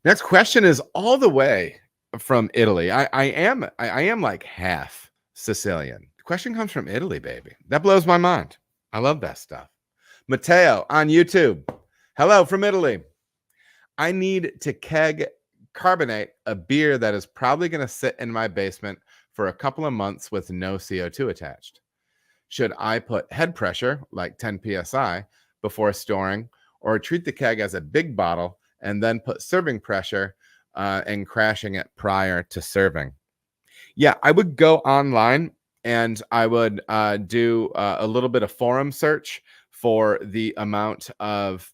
Next question is all the way from Italy. I am like half Sicilian. The question comes from Italy, baby. That blows my mind. I love that stuff. Matteo on YouTube. Hello from Italy. I need to keg carbonate a beer that is probably going to sit in my basement for a couple of months with no CO2 attached. Should I put head pressure, like 10 psi, before storing, or treat the keg as a big bottle and then put serving pressure and crashing it prior to serving? Yeah, I would go online and I would do a little bit of forum search for the amount of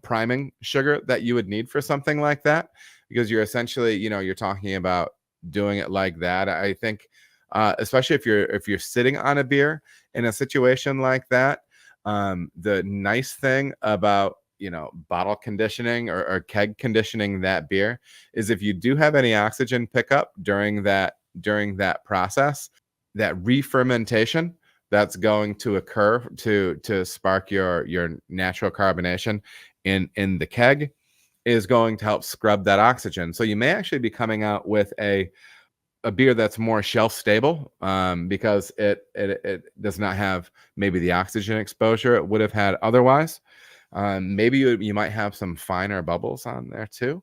priming sugar that you would need for something like that, because you're essentially, you're talking about doing it like that. I think, especially if you're sitting on a beer in a situation like that, the nice thing about bottle conditioning or keg conditioning that beer is if you do have any oxygen pickup during that process, that re-fermentation that's going to occur to spark your natural carbonation in the keg is going to help scrub that oxygen. So you may actually be coming out with a beer that's more shelf stable because it does not have maybe the oxygen exposure it would have had otherwise. Maybe you might have some finer bubbles on there too.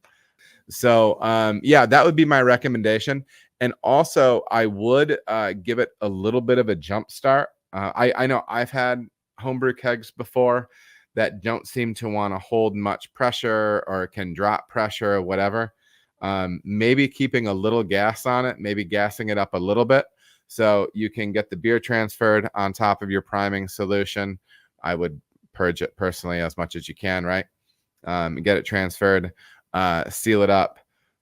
So yeah, that would be my recommendation. And also I would give it a little bit of a jump start. I know I've had homebrew kegs before that don't seem to want to hold much pressure or can drop pressure or whatever. Maybe keeping a little gas on it, maybe gassing it up a little bit so you can get the beer transferred on top of your priming solution. I would purge it personally as much as you can, right? Get it transferred, seal it up,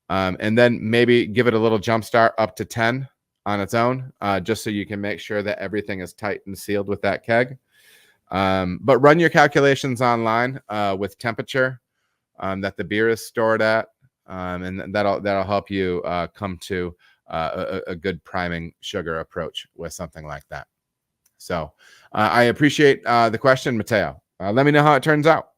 and then maybe give it a little jump start up to 10 on its own, just so you can make sure that everything is tight and sealed with that keg. But run your calculations online with temperature that the beer is stored at, and that'll help you come to a good priming sugar approach with something like that. So I appreciate the question, Matteo. Let me know how it turns out.